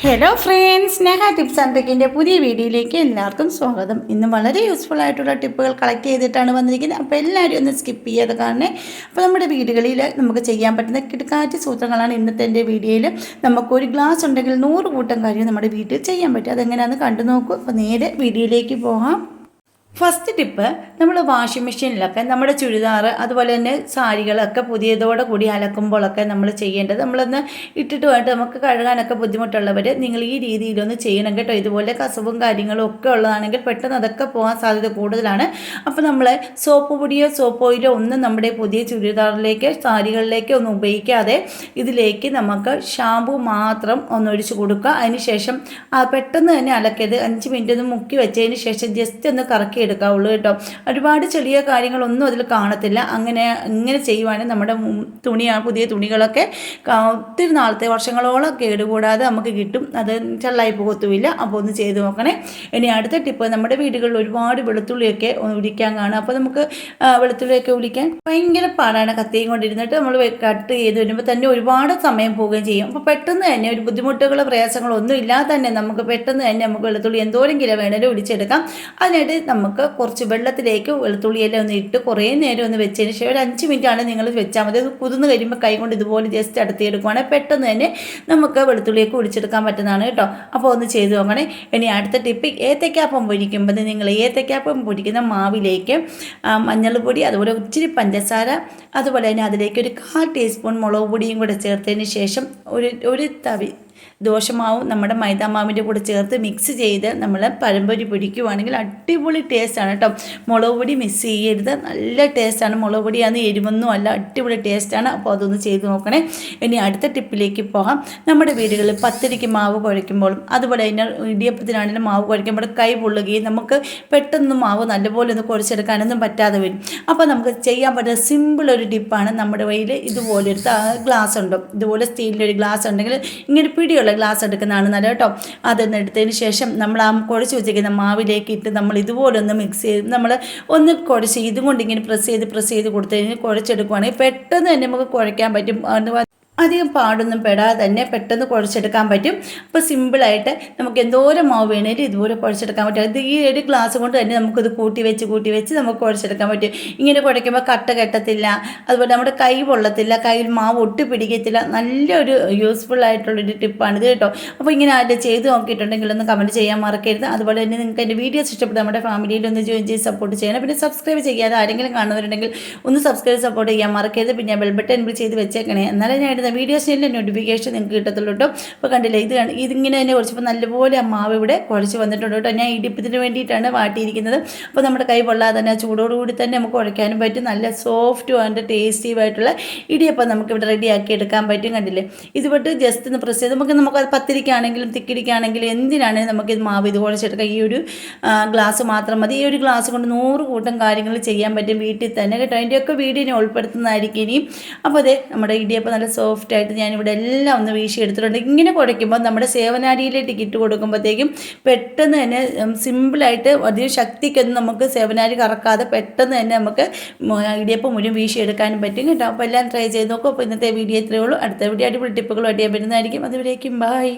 Hello friends, Sneha tips and ട്രിക്കിൻ്റെ പുതിയ വീഡിയോയിലേക്ക് എല്ലാവർക്കും സ്വാഗതം. ഇന്ന് വളരെ യൂസ്ഫുൾ ആയിട്ടുള്ള ടിപ്പുകൾ കളക്ട് ചെയ്തിട്ടാണ് വന്നിരിക്കുന്നത്. അപ്പോൾ എല്ലാവരും ഒന്ന് സ്കിപ്പ് ചെയ്യാതെ കാണണേ. അപ്പോൾ നമ്മുടെ വീടുകളിൽ നമുക്ക് ചെയ്യാൻ പറ്റുന്ന കിടക്കാറ്റ് സൂത്രങ്ങളാണ് ഇന്നത്തെ എൻ്റെ വീഡിയോയിൽ. നമുക്കൊരു ഗ്ലാസ് ഉണ്ടെങ്കിൽ 100 കൂട്ടം കാര്യം നമ്മുടെ വീട്ടിൽ ചെയ്യാൻ പറ്റും. അതെങ്ങനെയാണെന്ന് കണ്ടു നോക്കൂ. അപ്പോൾ നേരെ വീഡിയോയിലേക്ക് പോകാം. ഫസ്റ്റ് ടിപ്പ്, നമ്മൾ വാഷിംഗ് മെഷീനിലൊക്കെ നമ്മുടെ ചുരിദാർ അതുപോലെ തന്നെ സാരികളൊക്കെ പുതിയതോടെ കൂടി അലക്കുമ്പോഴൊക്കെ നമ്മൾ ചെയ്യേണ്ടത്, നമ്മളൊന്ന് ഇട്ടിട്ട് വേണ്ട നമുക്ക് കഴുകാനൊക്കെ ബുദ്ധിമുട്ടുള്ളവർ നിങ്ങൾ ഈ രീതിയിലൊന്ന് ചെയ്യണം കേട്ടോ. ഇതുപോലെ കസവും കാര്യങ്ങളും ഒക്കെ ഉള്ളതാണെങ്കിൽ പെട്ടെന്ന് അതൊക്കെ പോകാൻ സാധ്യത കൂടുതലാണ്. അപ്പോൾ നമ്മൾ സോപ്പ് പൊടിയോ സോപ്പ് ഓയിലോ ഒന്നും നമ്മുടെ പുതിയ ചുരിദാറിലേക്ക് സാരികളിലേക്ക് ഒന്നും ഉപയോഗിക്കാതെ ഇതിലേക്ക് നമുക്ക് ഷാമ്പു മാത്രം ഒന്നൊഴിച്ച് കൊടുക്കുക. അതിന് ശേഷം പെട്ടെന്ന് തന്നെ അലക്കരുത്. 5 മിനിറ്റ് ഒന്ന് മുക്കി വെച്ചതിന് ശേഷം ജസ്റ്റ് ഒന്ന് കറക്കി എടുക്കാവുള്ളൂ കേട്ടോ. ഒരുപാട് ചെറിയ കാര്യങ്ങളൊന്നും അതിൽ കാണത്തില്ല. ഇങ്ങനെ ചെയ്യുവാണെങ്കിൽ നമ്മുടെ പുതിയ തുണികളൊക്കെ ഒത്തിരി നാളത്തെ വർഷങ്ങളോളം കേടുകൂടാതെ നമുക്ക് കിട്ടും. അത് ചെള്ളായി പോകത്തുമില്ല. അപ്പോൾ ഒന്ന് ചെയ്ത് നോക്കണേ. ഇനി അടുത്ത ടിപ്പ്, നമ്മുടെ വീടുകളിൽ ഒരുപാട് വെളുത്തുള്ളിയൊക്കെ ഉരിക്കാൻ കാണും. അപ്പോൾ നമുക്ക് വെളുത്തുള്ളിയൊക്കെ ഉരിക്കാൻ ഭയങ്കര പാടാണ്. കത്തിയും കൊണ്ടിരുന്നിട്ട് നമ്മൾ കട്ട് ചെയ്ത് വരുമ്പോൾ തന്നെ ഒരുപാട് സമയം പോവുകയും ചെയ്യും. അപ്പോൾ പെട്ടെന്ന് തന്നെ ഒരു ബുദ്ധിമുട്ടുകളോ പ്രയാസങ്ങളോ ഒന്നും ഇല്ലാതെ തന്നെ നമുക്ക് പെട്ടെന്ന് തന്നെ നമുക്ക് വെളുത്തുള്ളി എന്തോരം കിലോ വേണേലും ഒടിച്ചെടുക്കാം. അതിനായിട്ട് നമുക്ക് കുറച്ച് വെള്ളത്തിലേക്ക് വെളുത്തുള്ളിയെല്ലാം ഒന്ന് ഇട്ട് കുറേ നേരം ഒന്ന് വെച്ചതിന് ശേഷം ഒരു 5 മിനിറ്റാണ് നിങ്ങൾ വെച്ചാൽ മതി. അത് കുതിർന്ന് കഴിയുമ്പോൾ കൈ കൊണ്ട് ഇതുപോലെ ജസ്റ്റ് അടുത്തെടുക്കുവാണെങ്കിൽ പെട്ടെന്ന് തന്നെ നമുക്ക് വെളുത്തുള്ളിയൊക്കെ ഒടിച്ചെടുക്കാൻ പറ്റുന്നതാണ് കേട്ടോ. അപ്പോൾ ഒന്ന് ചെയ്ത് നോക്കണേ. ഇനി അടുത്ത ടിപ്പ്, ഏത്തയ്ക്കാപ്പം പൊരിക്കുമ്പോൾ നിങ്ങൾ ഏത്തയ്ക്കാപ്പം പൊരിക്കുന്ന മാവിലേക്ക് മഞ്ഞൾപ്പൊടി അതുപോലെ ഇച്ചിരി പഞ്ചസാര അതുപോലെ തന്നെ അതിലേക്ക് ഒരു 1/4 ടീസ്പൂൺ മുളക് പൊടിയും കൂടെ ചേർത്തതിന് ശേഷം ഒരു തവി ദോശമാവും നമ്മുടെ മൈദാമാവിൻ്റെ കൂടെ ചേർത്ത് മിക്സ് ചെയ്ത് നമ്മൾ പഴംപൊരി പൊരിക്കുവാണെങ്കിൽ അടിപൊളി ടേസ്റ്റാണ് കേട്ടോ. മുളക് പൊടി മിക്സ് ചെയ്യരുത്, നല്ല ടേസ്റ്റാണ്. മുളക് പൊടിയാണ്, എരിവൊന്നും അല്ല, അടിപൊളി ടേസ്റ്റാണ്. അപ്പോൾ അതൊന്ന് ചെയ്ത് നോക്കണേ. ഇനി അടുത്ത ടിപ്പിലേക്ക് പോകാം. നമ്മുടെ വീടുകളിൽ പത്തിരിക്ക് മാവ് കുഴയ്ക്കുമ്പോഴും അതുപോലെ തന്നെ ഇടിയപ്പത്തിനാണെങ്കിലും മാവ് കുഴയ്ക്കുമ്പോൾ കൈ പൊള്ളുകയും നമുക്ക് പെട്ടെന്ന് മാവ് നല്ലപോലെ ഒന്ന് കുഴച്ചെടുക്കാനൊന്നും പറ്റാതെ വരും. അപ്പോൾ നമുക്ക് ചെയ്യാൻ പറ്റുന്ന സിമ്പിൾ ഒരു ടിപ്പാണ്. നമ്മുടെ കയ്യിൽ ഇതുപോലെ എടുത്ത് ഗ്ലാസ് ഉണ്ടോ, ഇതുപോലെ സ്റ്റീലിൻ്റെ ഒരു ഗ്ലാസ് ഉണ്ടെങ്കിൽ ഇങ്ങനെ പിടിയുള്ള ഗ്ലാസ് എടുക്കുന്നതാണ് നല്ല കേട്ടോ. അതൊന്ന് എടുത്തതിന് ശേഷം നമ്മൾ ആ കുഴച്ച് വെച്ചിരിക്കുന്ന മാവിലേക്ക് ഇട്ട് നമ്മൾ ഇതുപോലെ ഒന്ന് മിക്സ് ചെയ്ത് നമ്മൾ ഒന്ന് കുഴച്ച് ഇതും കൊണ്ട് ഇങ്ങനെ പ്രസ് ചെയ്ത് കൊടുത്തതിന് കുഴച്ചെടുക്കുവാണെങ്കിൽ പെട്ടെന്ന് തന്നെ നമുക്ക് കുഴയ്ക്കാൻ പറ്റും. അധികം പാടൊന്നും പെടാതെ തന്നെ പെട്ടെന്ന് കുഴച്ചെടുക്കാൻ പറ്റും. അപ്പോൾ സിമ്പിളായിട്ട് നമുക്ക് എന്തോരം മാവ് വേണേലും ഇതുപോലെ കുഴച്ചെടുക്കാൻ പറ്റും. ഇത് ഈ ഒരു ഗ്ലാസ് കൊണ്ട് തന്നെ നമുക്കിത് കൂട്ടി വെച്ച് നമുക്ക് കുഴച്ചെടുക്കാൻ പറ്റും. ഇങ്ങനെ കുഴയ്ക്കുമ്പോൾ കട്ട കെട്ടത്തില്ല, അതുപോലെ നമ്മുടെ കൈ പൊള്ളത്തില്ല, കയ്യിൽ മാവ് ഒട്ടി പിടിക്കത്തില്ല. നല്ലൊരു യൂസ്ഫുൾ ആയിട്ടുള്ളൊരു ടിപ്പാണിത് കേട്ടോ. അപ്പോൾ ഇങ്ങനെ ആരും ചെയ്ത് നോക്കിയിട്ടുണ്ടെങ്കിൽ ഒന്ന് കമൻറ്റ് ചെയ്യാൻ മറക്കരുത്. അതുപോലെ തന്നെ നിങ്ങൾക്ക് എൻ്റെ വീഡിയോസ് ഇഷ്ടപ്പെട്ട് നമ്മുടെ ഫാമിലിയിൽ ഒന്ന് ജോയിൻ ചെയ്ത് സപ്പോർട്ട് ചെയ്യണം. പിന്നെ സബ്സ്ക്രൈബ് ചെയ്യാതെ ആരെങ്കിലും കാണുന്നവരുണ്ടെങ്കിൽ ഒന്ന് സബ്സ്ക്രൈബ് സപ്പോർട്ട് ചെയ്യാൻ മറക്കരുത്. പിന്നെ ബെൽ ബട്ടൺ എനേബിൾ ചെയ്ത് വെച്ചേക്കണേ. എന്നാലേ ഞാൻ വീഡിയോസിൻ്റെ നോട്ടിഫിക്കേഷൻ നിങ്ങൾക്ക് കിട്ടത്തുള്ളൂ കേട്ടോ. അപ്പോൾ കണ്ടില്ലേ, ഇതിങ്ങനെ തന്നെ കുറച്ചപ്പോൾ നല്ലപോലെ ആ മാവ് ഇവിടെ കുഴച്ച് വന്നിട്ടുണ്ട് കേട്ടോ. ഞാൻ ഇടിപ്പത്തിന് വേണ്ടിയിട്ടാണ് വാട്ടിയിരിക്കുന്നത്. അപ്പോൾ നമ്മുടെ കൈ പൊള്ളാതെ തന്നെ ചൂടോടുകൂടി തന്നെ നമുക്ക് കുഴയ്ക്കാനും പറ്റും. നല്ല സോഫ്റ്റും ആൻഡ് ടേസ്റ്റീവായിട്ടുള്ള ഇടിയപ്പം നമുക്കിവിടെ റെഡിയാക്കി എടുക്കാൻ പറ്റും. കണ്ടില്ലേ, ഇതുപെട്ട് ജസ്റ്റ് ഒന്ന് പ്രസ് ചെയ്ത് നമുക്ക് പത്തിരിക്കാണെങ്കിലും തിക്കിടിക്കാണെങ്കിലും എന്തിനാണെങ്കിലും നമുക്ക് ഇത് മാവ് ഇത് കുഴച്ചെടുക്കാം. ഈ ഒരു ഗ്ലാസ് മാത്രം മതി. ഈ ഒരു ഗ്ലാസ് കൊണ്ട് 100 കൂട്ടം കാര്യങ്ങൾ ചെയ്യാൻ പറ്റും വീട്ടിൽ തന്നെ കേട്ടോ. അതിൻ്റെയൊക്കെ വീഡിയോ ഞാൻ ഉൾപ്പെടുത്തുന്നതായിരിക്കും ഇനിയും. അപ്പോൾ അതെ, നമ്മുടെ ഇടിയപ്പം നല്ല സോഫ്റ്റായിട്ട് ഞാനിവിടെ എല്ലാം ഒന്ന് വീശി എടുത്തിട്ടുണ്ട്. ഇങ്ങനെ കുഴയ്ക്കുമ്പോൾ നമ്മുടെ സേവനാരിയിലേക്ക് ഇട്ട് കൊടുക്കുമ്പോഴത്തേക്കും പെട്ടെന്ന് തന്നെ സിമ്പിളായിട്ട് അധികം ശക്തിക്കൊന്നും നമുക്ക് സേവനാരി കറക്കാതെ പെട്ടെന്ന് തന്നെ നമുക്ക് ഇടിയപ്പം മുഴുവൻ വീശി എടുക്കാനും പറ്റും കേട്ടോ. അപ്പോൾ എല്ലാം ട്രൈ ചെയ്ത് നോക്കും. അപ്പോൾ ഇന്നത്തെ വീഡിയോ ഇത്രയേ ഉള്ളൂ. അടുത്ത വീഡിയോ അടിപൊളി ടിപ്പുകളുമായിട്ട് ഞാൻ വരുന്നതായിരിക്കും. അതുവരേക്കും ബൈ.